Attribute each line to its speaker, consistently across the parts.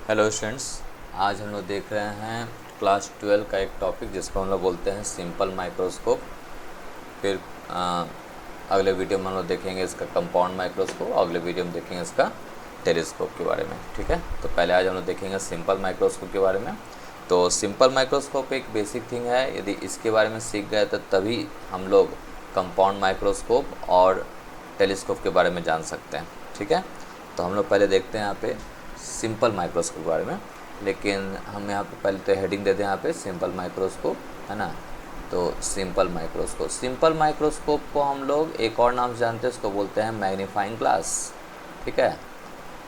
Speaker 1: Hello students, आज हम लोग देख रहे हैं क्लास 12 का एक टॉपिक जिसको हम लोग बोलते हैं सिंपल माइक्रोस्कोप। फिर अगले वीडियो में हम लोग देखेंगे इसका कंपाउंड माइक्रोस्कोप, अगले वीडियो में देखेंगे इसका टेलीस्कोप के बारे में। ठीक है, तो पहले आज हम लोग देखेंगे सिंपल माइक्रोस्कोप के बारे में। तो सिंपल माइक्रोस्कोप एक बेसिक थिंग है, यदि इसके बारे में सीख गए तो तभी हम लोग कंपाउंड माइक्रोस्कोप और टेलीस्कोप के बारे में जान सकते हैं। ठीक है, तो हम लोग पहले देखते हैं यहाँ पे सिंपल माइक्रोस्कोप के बारे में, लेकिन हम यहाँ पे पहले तो हेडिंग देते हैं यहाँ पे सिंपल माइक्रोस्कोप, है ना। तो सिंपल माइक्रोस्कोप को हम लोग एक और नाम से जानते हैं, उसको बोलते हैं मैग्नीफाइंग ग्लास। ठीक है,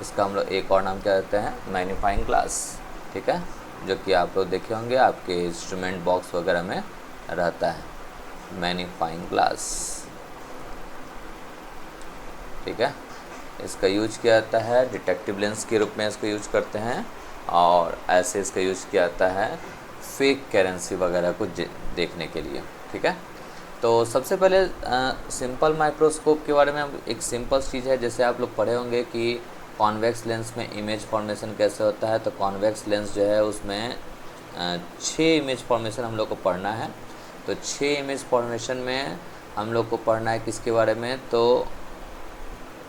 Speaker 1: इसका हम लोग एक और नाम क्या देते हैं, मैग्नीफाइंग ग्लास। ठीक है, जो कि आप लोग देखे होंगे आपके इंस्ट्रूमेंट बॉक्स वगैरह में रहता है, मैग्नीफाइंग ग्लास। ठीक है, इसका यूज किया जाता है डिटेक्टिव लेंस के रूप में, इसको यूज करते हैं, और ऐसे इसका यूज किया जाता है फेक करेंसी वगैरह को देखने के लिए। ठीक है, तो सबसे पहले सिंपल माइक्रोस्कोप के बारे में हम एक सिंपल चीज़ है, जैसे आप लोग पढ़े होंगे कि कॉन्वेक्स लेंस में इमेज फॉर्मेशन कैसे होता है। तो कॉन्वेक्स लेंस जो है उसमें 6 इमेज फॉर्मेशन हम लोग को पढ़ना है। तो 6 इमेज फॉर्मेशन में हम लोग को पढ़ना है किसके बारे में, तो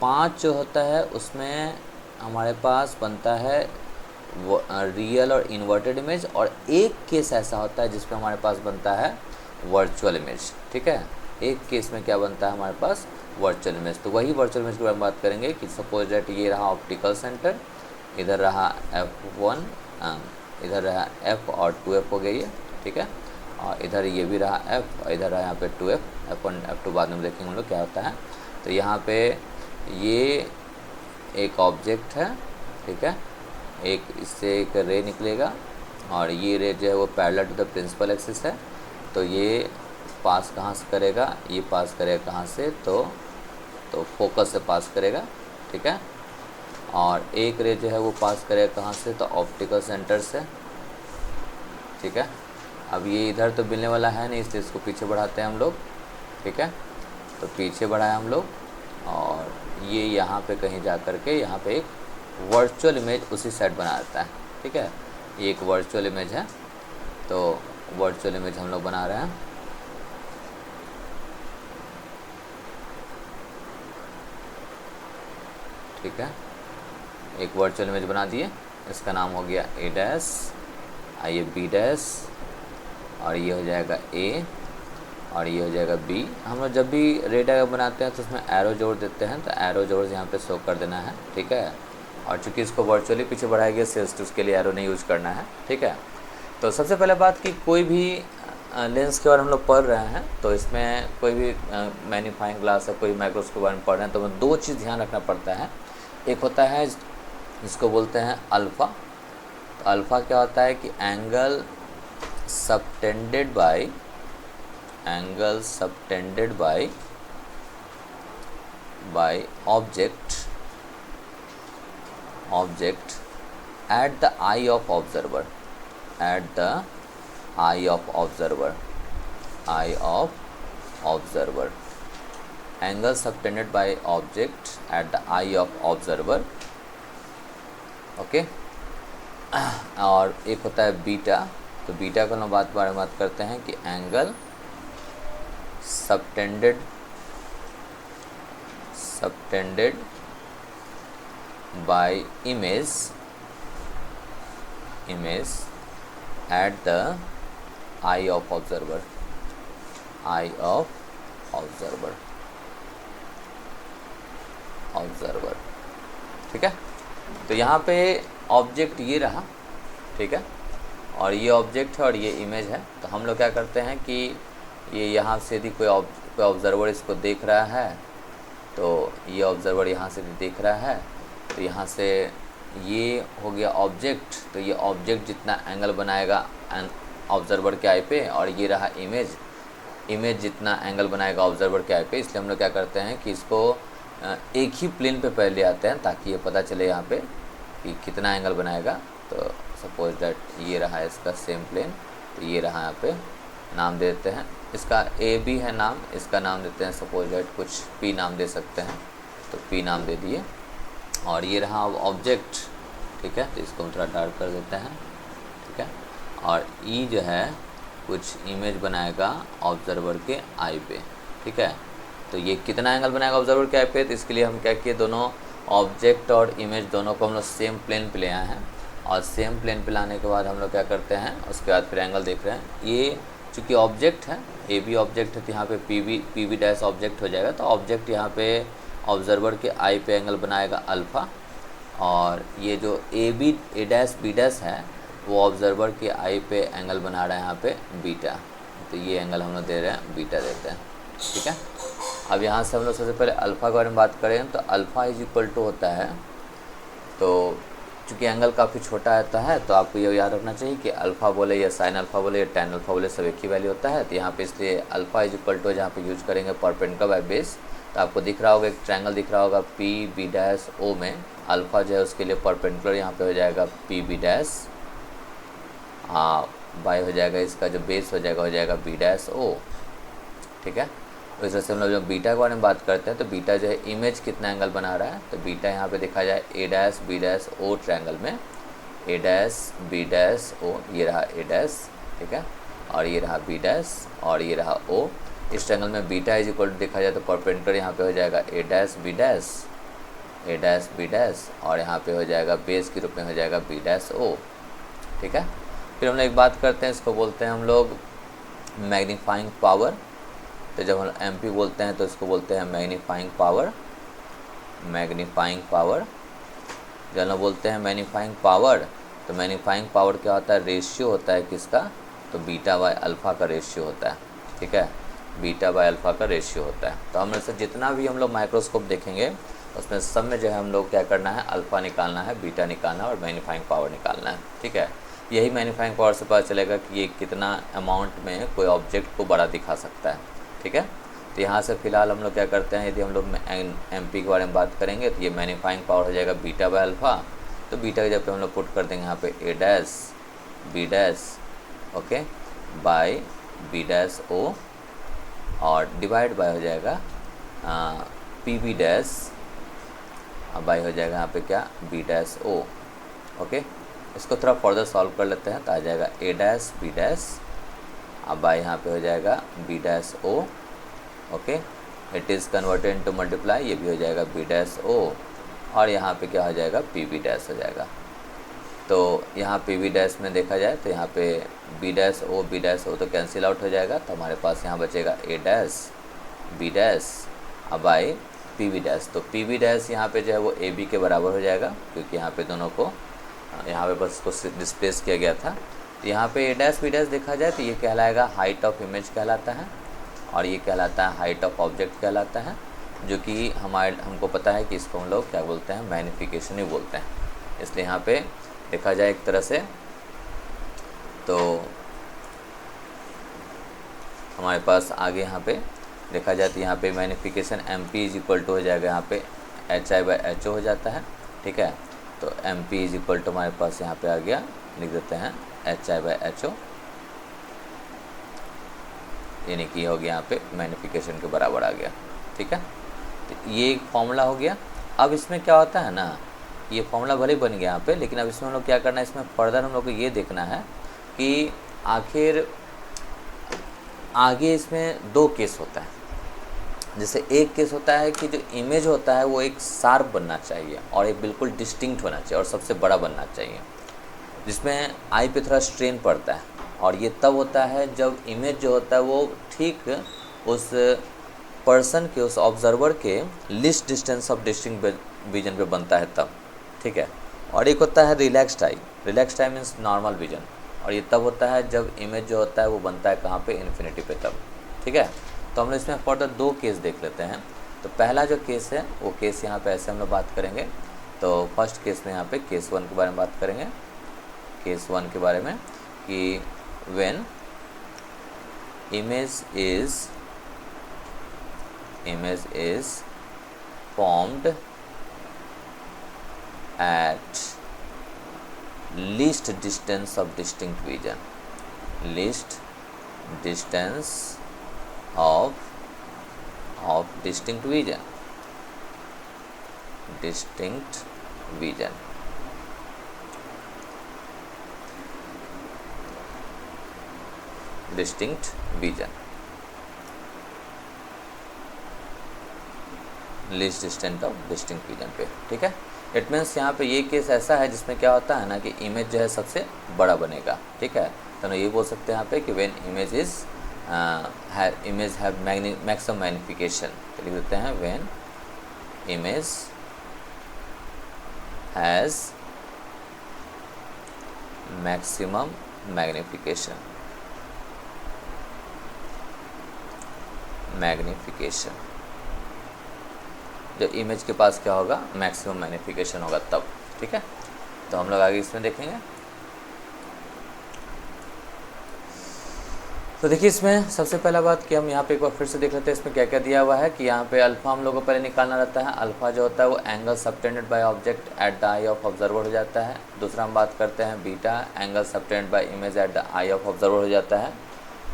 Speaker 1: 5 जो होता है उसमें हमारे पास बनता है रियल और इन्वर्टेड इमेज, और एक केस ऐसा होता है जिसमें हमारे पास बनता है वर्चुअल इमेज। ठीक है, एक केस में क्या बनता है हमारे पास, वर्चुअल इमेज। तो वही वर्चुअल इमेज के बारे में बात करेंगे कि सपोज डेट ये रहा ऑप्टिकल सेंटर, इधर रहा F1, इधर रहा F और 2F हो गई है। ठीक है, और इधर ये भी रहा F और इधर रहा यहाँ पे 2F, F1 F2 बाद में देखेंगे हम लोग क्या होता है। तो यहाँ पे ये एक ऑब्जेक्ट है। ठीक है, एक इससे एक रे निकलेगा, और ये रे जो है वो parallel to the principal axis है। तो ये पास कहाँ से करेगा, ये पास करेगा कहाँ से, तो फोकस से पास करेगा। ठीक है, और एक रे जो है वो पास करेगा कहाँ से, तो ऑप्टिकल सेंटर से। ठीक है, अब ये इधर तो मिलने वाला है नहीं, इसलिए इसको पीछे बढ़ाते हैं हम लोग। ठीक है, तो पीछे बढ़ाए हम लोग, और ये यहाँ पे कहीं जा कर के यहाँ पे एक वर्चुअल इमेज उसी साइड बना देता है। ठीक है, ये एक वर्चुअल इमेज है, तो वर्चुअल इमेज हम लोग बना रहे हैं। ठीक है, एक वर्चुअल इमेज बना दिए, इसका नाम हो गया A डैश, आइए B डैश, और ये हो जाएगा A, और ये हो जाएगा B। हम लोग जब भी रे डायग्राम बनाते हैं तो उसमें एरो जोड़ देते हैं, तो एरो जोड़ यहाँ पे शो कर देना है। ठीक है, और चूंकि इसको वर्चुअली पीछे बढ़ाया गया सेल्स, तो उसके लिए एरो नहीं यूज करना है। ठीक है, तो सबसे पहले बात कि कोई भी लेंस के बारे में हम लोग पढ़ रहे हैं, तो इसमें कोई भी मैग्नीफाइंग ग्लास है, कोई माइक्रोस्कोप के बारे में पढ़ रहे हैं, तो हमें 2 चीज़ ध्यान रखना पड़ता है। एक होता है जिसको बोलते हैं अल्फ़ा। तो अल्फ़ा क्या होता है कि angle subtended bye object at the eye of observer, angle subtended by object at the eye of observer। Okay, और एक होता है बीटा। तो बीटा का हम बारे में बात करते हैं कि angle subtended by image at the eye of observer। ठीक है, तो यहाँ पे ऑब्जेक्ट ये रहा। ठीक है, और ये ऑब्जेक्ट है और ये इमेज है। तो हम लोग क्या करते हैं कि ये यहाँ से यदि कोई ऑब्जर्वर इसको देख रहा है, तो ये ऑब्जर्वर यहाँ से देख रहा है, तो यहाँ से ये हो गया ऑब्जेक्ट। तो ये ऑब्जेक्ट जितना एंगल बनाएगा ऑब्जर्वर के आई पे, और ये रहा इमेज जितना एंगल बनाएगा ऑब्जर्वर के आई पे। इसलिए हम लोग क्या करते हैं कि इसको एक ही प्लेन पे पहले आते हैं, ताकि ये पता चले यहाँ पे कि कितना एंगल बनाएगा। तो सपोज दैट ये रहा इसका सेम प्लेन, तो ये रहा यहाँ पे, नाम दे देते हैं इसका ए बी है नाम, इसका नाम देते हैं सपोज दैट कुछ पी नाम दे सकते हैं, तो पी नाम दे दिए। और ये रहा ऑब्जेक्ट, ठीक है, तो इसको हम थोड़ा डार्क कर देते हैं, ठीक है। और ई जो है कुछ इमेज बनाएगा ऑब्जर्वर के आई पे, ठीक है। तो ये कितना एंगल बनाएगा ऑब्जर्वर के आई पे, तो इसके लिए हम क्या किए, दोनों ऑब्जेक्ट और इमेज दोनों को हम लोग सेम प्लेन पे ले आए हैं, और सेम प्लेन पे लाने के बाद हम लोग क्या करते हैं, उसके बाद फिर एंगल देख रहे हैं। ये चूँकि ऑब्जेक्ट है, ए बी ऑब्जेक्ट है, तो यहाँ पे पी बी डैश ऑब्जेक्ट हो जाएगा। तो ऑब्जेक्ट यहाँ पे ऑब्जर्वर के आई पे एंगल बनाएगा अल्फ़ा, और ये जो ए डैश बी डैश है वो ऑब्जर्वर के आई पे एंगल बना रहा है यहाँ पे बीटा। तो ये एंगल हम लोग दे रहे हैं, बीटा देते हैं, ठीक है। अब यहाँ से हम लोग सबसे पहले अल्फ़ा के बारे में बात करें, तो अल्फ़ा इज इक्वल टू होता है, तो चूँकि एंगल काफ़ी छोटा आता है तो आपको ये याद रखना चाहिए कि अल्फ़ा बोले या साइन अल्फ़ा बोले या टैन अल्फ़ा बोले सब एक ही वैल्यू होता है। तो यहाँ पे इसलिए अल्फ़ा इज इक्वल टू जहाँ पे यूज करेंगे परपेंडिकुलर बाय बेस। तो आपको दिख रहा होगा एक ट्रायंगल दिख रहा होगा पी बी डैश ओ में, अल्फ़ा जो है उसके लिए परपेंडिकुलर यहाँ पे हो जाएगा पी बी डैश, बाय हो जाएगा इसका जो बेस हो जाएगा बी डैश ओ, ठीक है। तो इस तरह से हम लोग जब बीटा के बारे में बात करते हैं तो बीटा जो है इमेज कितना एंगल बना रहा है, तो बीटा यहाँ पे देखा जाए A dash B dash O triangle में, A dash B dash O, ये रहा ए डैश, ठीक है, और ये रहा बी डैश और ये रहा ओ। इस ट्रायंगल में बीटा इज इक्वल टू देखा जाए तो परपेंडिकुलर यहाँ पे हो जाएगा A dash B dash, A dash B dash, और यहाँ पे हो जाएगा बेस के रूप में हो जाएगा बी डैश ओ, ठीक है। फिर हम लोग एक बात करते हैं, इसको बोलते हैं हम लोग मैग्नीफाइंग पावर। तो जब हम एमपी बोलते हैं तो इसको बोलते हैं मैग्नीफाइंग पावर, मैग्नीफाइंग पावर। जब हम लोग बोलते हैं मैग्नीफाइंग पावर, तो मैग्नीफाइंग पावर क्या होता है, रेशियो होता है किसका, तो बीटा बाय अल्फ़ा का रेशियो होता है, ठीक है, बीटा बाय अल्फ़ा का रेशियो होता है। तो हम से जितना भी हम लोग माइक्रोस्कोप देखेंगे उसमें सब में जो है हम लोग क्या करना है, अल्फ़ा निकालना है, बीटा निकालना है और मैग्नीफाइंग पावर निकालना है, ठीक है। यही मैग्नीफाइंग पावर से पता चलेगा कि ये कितना अमाउंट में कोई ऑब्जेक्ट को बड़ा दिखा सकता है, ठीक है। तो यहाँ से फ़िलहाल हम लोग क्या करते हैं, यदि हम लोग एमपी के बारे में बात करेंगे तो ये मैग्नीफाइंग पावर हो जाएगा बीटा बाय अल्फ़ा। तो बीटा की जगह पे हम लोग पुट कर देंगे यहाँ पे A dash B dash, okay, by B dash O, और डिवाइड बाय हो जाएगा पी बी डैश, बाय हो जाएगा यहाँ पे क्या, बी डैश ओ, ओके। इसको थोड़ा फर्दर सॉल्व कर लेते हैं तो आ जाएगा ए डैश बी डैश, अब बाय यहाँ पे हो जाएगा B dash O, okay, it is converted into multiply, ये भी हो जाएगा बी डैश ओ, और यहाँ पे क्या हो जाएगा, पी बी डैश हो जाएगा। तो यहाँ पी बी डैश में देखा जाए तो यहाँ पे बी डैश ओ तो कैंसिल आउट हो जाएगा, तो हमारे पास यहाँ बचेगा ए डैश बी डैश, अब बाय पी बी डैश। तो पी बी डैश यहाँ पे जो है वो ए बी के बराबर हो जाएगा, क्योंकि यहाँ पे दोनों को यहाँ पे बस इसको डिस्प्लेस किया गया था। तो यहाँ पे ए डैश बी डैश देखा जाए तो ये कहलाएगा हाइट ऑफ इमेज कहलाता है, और ये कहलाता है हाइट ऑफ ऑब्जेक्ट कहलाता है, जो कि हमको पता है कि इसको हम लोग क्या बोलते हैं, मैग्नीफिकेशन ही बोलते हैं। इसलिए यहाँ पे देखा जाए एक तरह से तो हमारे पास आगे यहाँ पे देखा जाए तो यहाँ पे magnification M P is equal to हो जाएगा यहाँ पे H I by H O हो जाता है, ठीक है। तो M P is equal to हमारे पास यहाँ पे आ गया, लिख देते हैं H I by H O, यानी कि हो गया यहाँ पे मैग्नीफिकेशन के बराबर आ गया, ठीक है। तो ये एक फॉर्मूला हो गया। अब इसमें क्या होता है ना, ये फॉर्मूला भले बन गया यहाँ पे, लेकिन अब इसमें हम लोग क्या करना है, इसमें फर्दर हम लोग को ये देखना है कि आखिर आगे इसमें दो केस होता है। जैसे एक केस होता है कि जो इमेज होता है वो एक शार्प बनना चाहिए और एक बिल्कुल डिस्टिंक्ट होना चाहिए और सबसे बड़ा बनना चाहिए, जिसमें आई पे थोड़ा स्ट्रेन पड़ता है, और ये तब होता है जब इमेज जो होता है वो ठीक उस पर्सन के, उस ऑब्जर्वर के list distance of distinct vision पे बनता है तब, ठीक है। और एक होता है relaxed I, relaxed I means normal vision, और ये तब होता है जब इमेज जो होता है वो बनता है कहाँ पे, इन्फिनिटी पे तब, ठीक है। तो हम लोग इसमें फर्दर दो केस देख लेते हैं। तो पहला जो केस है वो केस यहाँ पे ऐसे हम लोग बात करेंगे। तो फर्स्ट केस में यहाँ पे केस 1 के बारे में बात करेंगे, केस 1 के बारे में कि when image is formed at least distance of distinct vision, least distance of distinct vision, distinct vision, least distant of distinct vision पे, ठीक है। इट मीन्स यहाँ पे ये केस ऐसा है जिसमें क्या होता है ना कि इमेज जो है सबसे बड़ा बनेगा, ठीक है। तो हम ये बोल सकते हैं यहाँ पे कि when image is image have maximum magnification, तो लिख देते हैं when image has maximum magnification, जब इमेज के पास क्या होगा, मैक्सिमम मैग्निफिकेशन होगा तब, ठीक है। तो हम लोग आगे इसमें देखेंगे। तो देखिए इसमें सबसे पहला बात कि हम यहाँ पे एक बार फिर से देख लेते हैं इसमें क्या क्या दिया हुआ है कि यहाँ पे अल्फ़ा हम लोग को पहले निकालना रहता है। अल्फ़ा जो होता है वो angle subtended by object at the I of observer हो जाता है। दूसरा हम बात करते हैं beta, angle subtended bye image at the I of observer हो जाता है।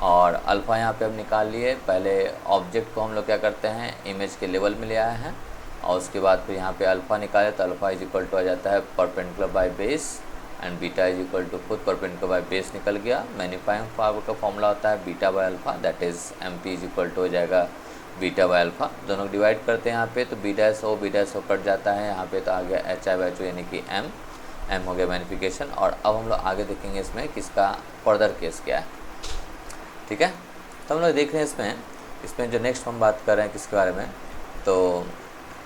Speaker 1: और अल्फ़ा यहाँ पे हम निकाल लिए, पहले ऑब्जेक्ट को हम लोग क्या करते हैं इमेज के लेवल में ले आए हैं और उसके बाद फिर यहाँ पे अल्फ़ा निकाले तो अल्फ़ा इज इक्वल टू आ जाता है perpendicular by base and beta is equal to खुद परपेंडिकुलर बाय बेस निकल गया। मैग्नीफाइंग पावर का फॉर्मूला होता है beta by alpha, that is M P is equal to हो जाएगा बीटा बाय अल्फ़ा। दोनों को डिवाइड करते हैं यहाँ पे तो बी डैश ओ कट जाता है, यहाँ पे तो आ गया H I by H O यानी कि एम हो गया मैग्नीफिकेशन। और अब हम लोग आगे देखेंगे इसमें किसका फर्दर केस क्या है, ठीक है। तो हम लोग देख रहे हैं इसमें जो नेक्स्ट हम बात कर रहे हैं किसके बारे में, तो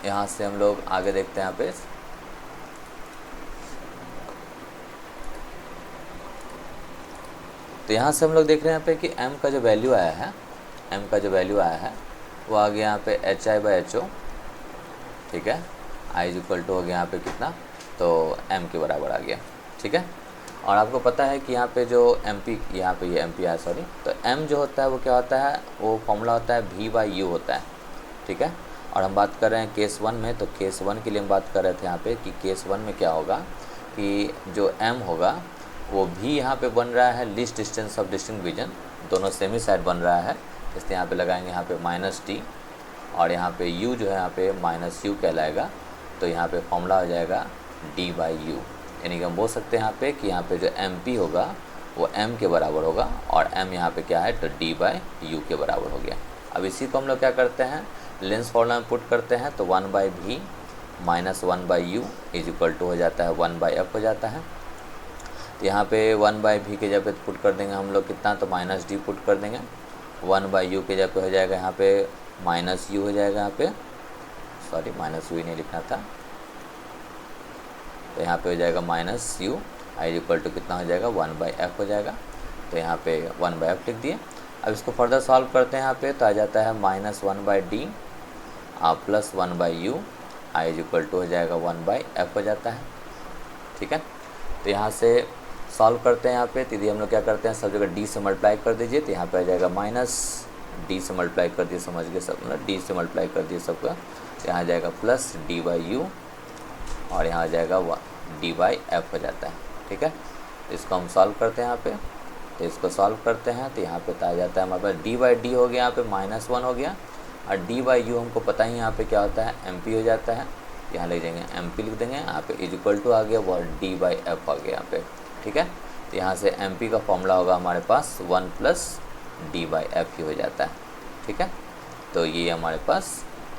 Speaker 1: यहाँ से हम लोग आगे देखते हैं यहाँ पे। तो यहाँ से हम लोग देख रहे हैं यहाँ पे कि m का जो वैल्यू आया है वो आ गया यहाँ पे H I by H O, ठीक है। आई इज इक्वल टू हो गया यहाँ पे कितना, तो m के बराबर आ गया, ठीक है। और आपको पता है कि यहाँ पे जो एम पी, यहाँ पे ये एम पी आया सॉरी, तो m जो होता है वो क्या होता है, वो फॉर्मूला होता है v बाई यू होता है, ठीक है। और हम बात कर रहे हैं केस 1 में, तो केस 1 के लिए हम बात कर रहे थे यहाँ पे कि केस 1 में क्या होगा कि जो m होगा वो भी यहाँ पे बन रहा है least distance of distinct vision, दोनों सेमी साइड बन रहा है, इसलिए यहाँ पे लगाएंगे यहाँ पे माइनस टी और यहाँ पे u जो है यहाँ पे माइनस यू कहलाएगा, तो यहाँ पे फॉर्मूला हो जाएगा d बाई यू, यानी कि हम बोल सकते हैं यहाँ पे कि यहाँ पे जो एम पी होगा वो m के बराबर होगा और m यहाँ पे क्या है तो d बाई यू के बराबर हो गया। अब इसी को हम लोग क्या करते हैं लेंस फॉर्मूला में पुट करते हैं, तो 1 by v minus 1 by u is equal to हो जाता है 1 बाई एफ हो जाता है। तो यहाँ पे 1 बाई भी के जगह पे पुट कर देंगे हम लोग कितना, तो माइनस डी पुट कर देंगे, 1 बाई यू के जगह पे हो जाएगा यहाँ पे माइनस यू हो जाएगा, यहाँ पे सॉरी माइनस यू ही नहीं लिखना था, तो यहाँ पे हो जाएगा minus u, I equal to कितना हो जाएगा 1 बाई एफ हो जाएगा, तो यहाँ पे 1 बाई एफ लिख दिए। अब इसको फर्दर सॉल्व करते हैं यहाँ पे, तो आ जाता है minus 1 by D plus 1 by u, I is equal to हो जाएगा 1 बाई एफ हो जाता है, ठीक है। तो यहाँ से सॉल्व करते हैं यहाँ पे, तो यदि हम लोग क्या करते हैं सब जगह डी से मल्टीप्लाई कर दीजिए, तो यहाँ पे आ जाएगा माइनस डी से मल्टीप्लाई कर दिए, समझ गए सब, मतलब डी से मल्टीप्लाई कर दिए सबका, तो यहाँ आ जाएगा प्लस डी बाई यू और यहाँ आ जाएगा डी बाई एफ हो जाता है, ठीक है। इसको हम सॉल्व करते हैं यहाँ पे, तो इसको सॉल्व करते हैं तो यहाँ पे आ जाता है हमारे पास डी बाई डी हो गया, यहाँ पे माइनस 1 हो गया और डी बाई यू हमको पता ही यहाँ पे क्या होता है एम पी हो जाता है, यहाँ ले जाएंगे एम पी लिख देंगे, यहाँ पे इज इक्वल टू आ गया वो डी बाई एफ आ गया यहाँ पे, ठीक है। तो यहाँ से एम पी का फॉर्मूला होगा हमारे पास 1 प्लस डी बाई एफ ही हो जाता है, ठीक है। तो ये हमारे पास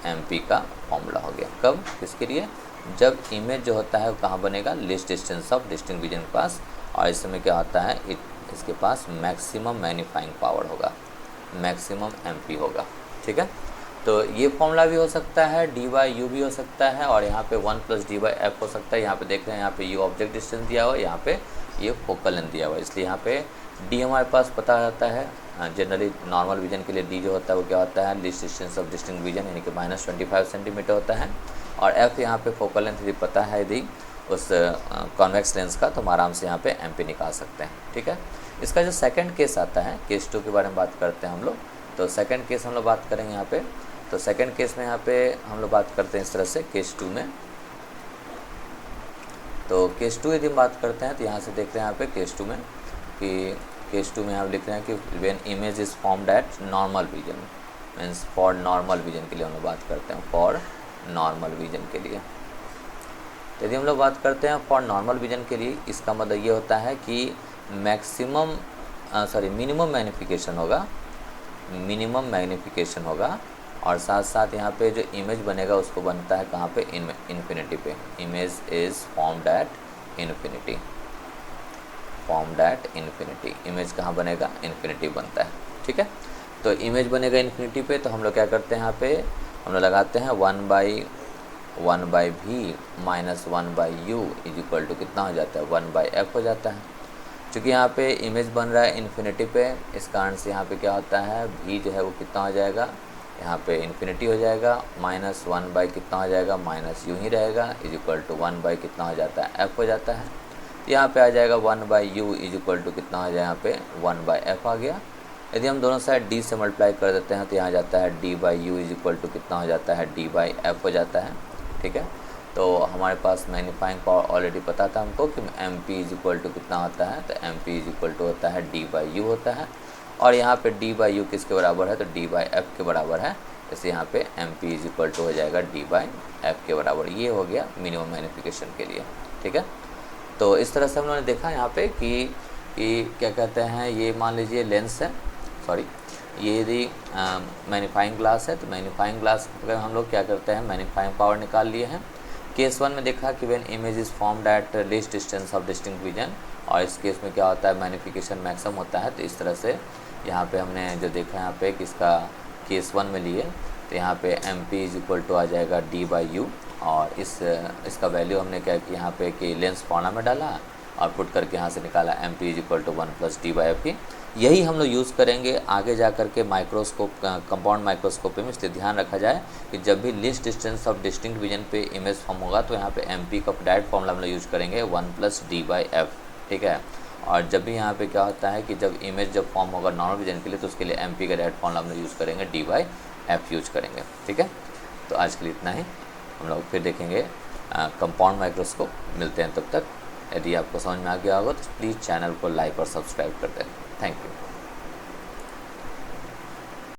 Speaker 1: एम पी का फॉर्मूला हो गया, कब किसके लिए, जब इमेज जो होता है वो कहाँ बनेगा least distance of distinct vision के पास, और इस समय क्या होता है इसके पास मैक्सिमम मैग्नीफाइंग पावर होगा, मैक्सिमम एमपी होगा, ठीक है। तो ये फॉर्मूला भी हो सकता है, डी बाई यू भी हो सकता है और यहाँ पे 1 प्लस डी बाई एफ हो सकता है। यहाँ पे देख रहे हैं यहाँ पे यू ऑब्जेक्ट डिस्टेंस दिया हुआ है, यहाँ पे ये फोकल लेंथ दिया हुआ है, इसलिए यहाँ पे डी हमारे पास पता रहता है। जनरली नॉर्मल विजन के लिए डी जो होता है वो क्या होता है least distance of distinct vision यानी कि -25 सेंटीमीटर होता है, और एफ यहाँ पे फोकल लेंथ यदि पता है यदि उस कॉन्वेक्स लेंस का, तो हम आराम से यहाँ पे एम पी निकाल सकते हैं, ठीक है। इसका जो सेकंड केस आता है, केस 2 के बारे में बात करते हैं हम लोग, तो सेकंड केस हम लोग बात करेंगे यहाँ पे। तो सेकंड केस में यहाँ पे हम लोग बात करते हैं इस तरह से केस 2 में, तो केस 2 यदि हम बात करते हैं तो यहाँ से देखते हैं यहाँ पे केस 2 में कि केस 2 में हम लिख रहे हैं कि when image is formed at normal vision, means for normal vision के लिए हम लोग बात करते हैं, फॉर नॉर्मल विजन के लिए। यदि हम लोग बात करते हैं फॉर नॉर्मल विजन के लिए, इसका मतलब ये होता है कि मैक्सिमम मिनिमम मैग्नीफिकेशन होगा और साथ साथ यहाँ पे जो इमेज बनेगा उसको बनता है कहाँ पे, इन्फिनिटी पे। Image is formed at infinity. Image कहाँ बनेगा, इन्फिनिटी बनता है, ठीक है। तो इमेज बनेगा इन्फिनिटी पे, तो हम लोग क्या करते हैं, यहाँ पे हम लोग लगाते हैं 1/v minus 1/u is equal to कितना हो जाता है, 1/f हो जाता है। क्योंकि यहाँ पे इमेज बन रहा है इन्फिनिटी पे, इस कारण से यहाँ पे क्या होता है, v जो है वो कितना हो जाएगा, यहाँ पे इन्फिनिटी हो जाएगा, माइनस 1/ कितना हो जाएगा, माइनस यू ही रहेगा, इज इक्वल टू 1/ कितना हो जाता है, f हो जाता है। यहाँ पे आ जाएगा 1/u इज इक्वल टू कितना हो जाएगा, यहाँ पे 1/f आ गया। यदि हम दोनों साइड d से मल्टीप्लाई कर देते हैं तो यहाँ जाता है d/u इज इक्वल टू कितना हो जाता है, d/f हो जाता है, ठीक है। तो हमारे पास मैग्नीफाइंग पावर ऑलरेडी पता था हमको कि mp इज इक्वल टू कितना होता है, तो mp इज इक्वल टू होता है d/u होता है। और यहाँ पे d/u किसके बराबर है, तो d/f के बराबर है, जैसे यहाँ पे mp इज इक्वल टू हो जाएगा d/f के बराबर। ये हो गया मिनिमम मैग्नीफिकेशन के लिए, ठीक है। तो इस तरह से हम लोगों ने देखा यहाँ पे कि क्या कहते हैं, ये मान लीजिए लेंस है, ये यदि मैग्नीफाइंग ग्लास है, तो मैग्नीफाइंग ग्लास पर हम लोग क्या करते हैं, मैग्नीफाइंग पावर निकाल लिए हैं। केस 1 में देखा कि when image is formed at least distance of distinct vision, और इस केस में क्या होता है, मैग्नीफिकेशन मैक्सिमम होता है। तो इस तरह से यहाँ पे हमने जो देखा यहाँ पे कि इसका केस 1 में लिए, तो यहाँ पे mp इज इक्वल टू आ जाएगा d/u, और इसका वैल्यू हमने क्या कि यहाँ पे कि लेंस फॉर्मूला में डाला और पुट करके यहाँ से निकाला mp is equal to 1 + d/f। यही हम लोग यूज़ करेंगे आगे जा कर के माइक्रोस्कोप, कंपाउंड माइक्रोस्कोप में। इसलिए ध्यान रखा जाए कि जब भी least distance of distinct vision पे इमेज फॉर्म होगा तो यहाँ पे mp का डायरेक्ट फॉर्मूला हम लोग यूज़ करेंगे 1 + d/f, ठीक है। और जब भी यहाँ पे क्या होता है कि जब इमेज जब फॉर्म होगा नॉर्मल विजन के लिए, तो उसके लिए mp का डायरेक्ट फॉर्मूला हम लोग यूज़ करेंगे, d/f यूज करेंगे, ठीक है। तो आज के लिए इतना ही, हम लोग फिर देखेंगे कंपाउंड माइक्रोस्कोप। मिलते हैं तब तक। यदि आपको समझ में आ गया होगा तो प्लीज़ चैनल को लाइक और सब्सक्राइब कर दें। Thank you.